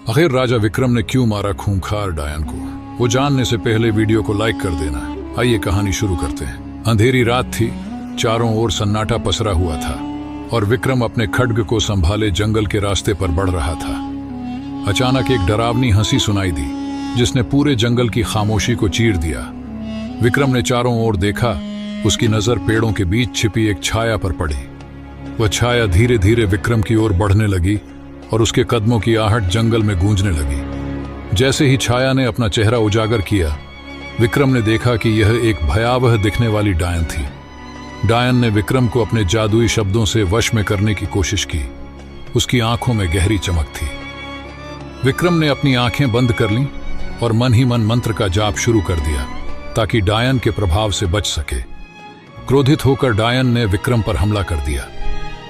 आखिर राजा विक्रम ने क्यों मारा खूंखार डायन को, वो जानने से पहले वीडियो को लाइक कर देना। आइए कहानी शुरू करते हैं। अंधेरी रात थी, चारों ओर सन्नाटा पसरा हुआ था और विक्रम अपने खड्ग को संभाले जंगल के रास्ते पर बढ़ रहा था। अचानक एक डरावनी हंसी सुनाई दी जिसने पूरे जंगल की खामोशी को चीर दिया। विक्रम ने चारों ओर देखा, उसकी नजर पेड़ों के बीच छिपी एक छाया पर पड़ी। वह छाया धीरे धीरे विक्रम की ओर बढ़ने लगी और उसके कदमों की आहट जंगल में गूंजने लगी। जैसे ही छाया ने अपना चेहरा उजागर किया, विक्रम ने देखा कि यह एक भयावह दिखने वाली डायन थी। डायन ने विक्रम को अपने जादुई शब्दों से वश में करने की कोशिश की। उसकी आंखों में गहरी चमक थी। विक्रम ने अपनी आंखें बंद कर लीं और मन ही मन मंत्र का जाप शुरू कर दिया ताकि डायन के प्रभाव से बच सके। क्रोधित होकर डायन ने विक्रम पर हमला कर दिया।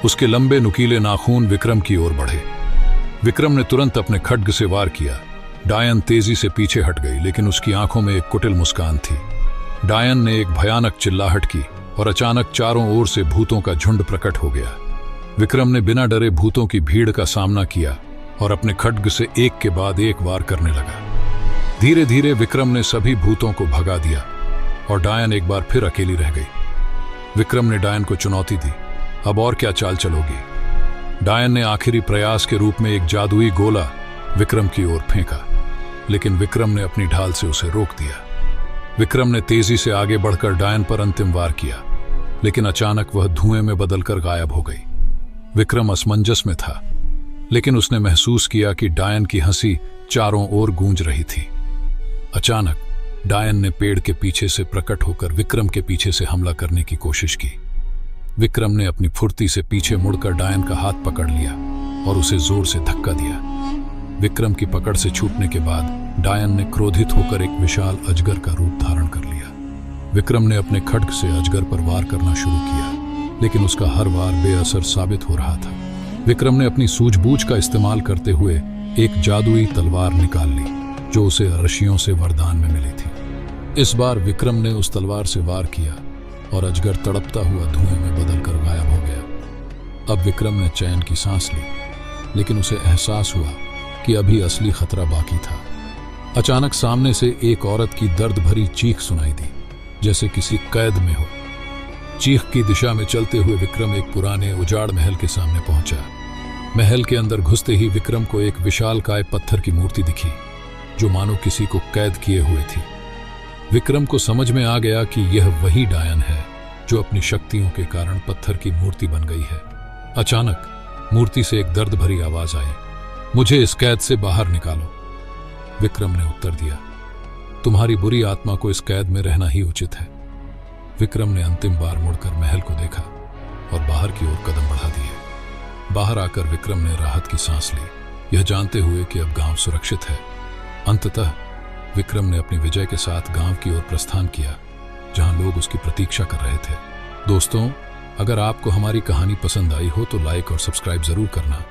उसके लंबे नुकीले नाखून विक्रम की ओर बढ़े। विक्रम ने तुरंत अपने खड्ग से वार किया। डायन तेजी से पीछे हट गई, लेकिन उसकी आंखों में एक कुटिल मुस्कान थी। डायन ने एक भयानक चिल्लाहट की और अचानक चारों ओर से भूतों का झुंड प्रकट हो गया। विक्रम ने बिना डरे भूतों की भीड़ का सामना किया और अपने खड्ग से एक के बाद एक वार करने लगा। धीरे धीरे विक्रम ने सभी भूतों को भगा दिया और डायन एक बार फिर अकेली रह गई। विक्रम ने डायन को चुनौती दी, अब और क्या चाल चलोगी? डायन ने आखिरी प्रयास के रूप में एक जादुई गोला विक्रम की ओर फेंका, लेकिन विक्रम ने अपनी ढाल से उसे रोक दिया। विक्रम ने तेजी से आगे बढ़कर डायन पर अंतिम वार किया, लेकिन अचानक वह धुएं में बदलकर गायब हो गई। विक्रम असमंजस में था, लेकिन उसने महसूस किया कि डायन की हंसी चारों ओर गूंज रही थी। अचानक डायन ने पेड़ के पीछे से प्रकट होकर विक्रम के पीछे से हमला करने की कोशिश की। विक्रम ने अपनी फुर्ती से पीछे मुड़कर डायन का हाथ पकड़ लिया और उसे जोर से धक्का दिया। विक्रम की पकड़ से छूटने के बाद डायन ने क्रोधित होकर एक विशाल अजगर का रूप धारण कर लिया। विक्रम ने अपने खड्ग से अजगर पर वार करना शुरू किया, लेकिन उसका हर वार बेअसर साबित हो रहा था। विक्रम ने अपनी सूझबूझ का इस्तेमाल करते हुए एक जादुई तलवार निकाल ली जो उसे ऋषियों से वरदान में मिली थी। इस बार विक्रम ने उस तलवार से वार किया और अजगर तड़पता हुआ धुएं में बदलकर गायब हो गया। अब विक्रम ने चैन की सांस ली, लेकिन उसे एहसास हुआ कि अभी असली खतरा बाकी था। अचानक सामने से एक औरत की दर्द भरी चीख सुनाई दी, जैसे किसी कैद में हो। चीख की दिशा में चलते हुए विक्रम एक पुराने उजाड़ महल के सामने पहुंचा। महल के अंदर घुसते ही विक्रम को एक विशालकाय पत्थर की मूर्ति दिखी जो मानो किसी को कैद किए हुए थी। विक्रम को समझ में आ गया कि यह वही डायन है जो अपनी शक्तियों के कारण पत्थर की मूर्ति बन गई है। अचानक मूर्ति से एक दर्द भरी आवाज आई, मुझे इस कैद से बाहर निकालो। विक्रम ने उत्तर दिया, तुम्हारी बुरी आत्मा को इस कैद में रहना ही उचित है। विक्रम ने अंतिम बार मुड़कर महल को देखा और बाहर की ओर कदम बढ़ा दिए। बाहर आकर विक्रम ने राहत की सांस ली, यह जानते हुए कि अब गांव सुरक्षित है। अंततः विक्रम ने अपनी विजय के साथ गांव की ओर प्रस्थान किया, जहां लोग उसकी प्रतीक्षा कर रहे थे। दोस्तों, अगर आपको हमारी कहानी पसंद आई हो तो लाइक और सब्सक्राइब जरूर करना।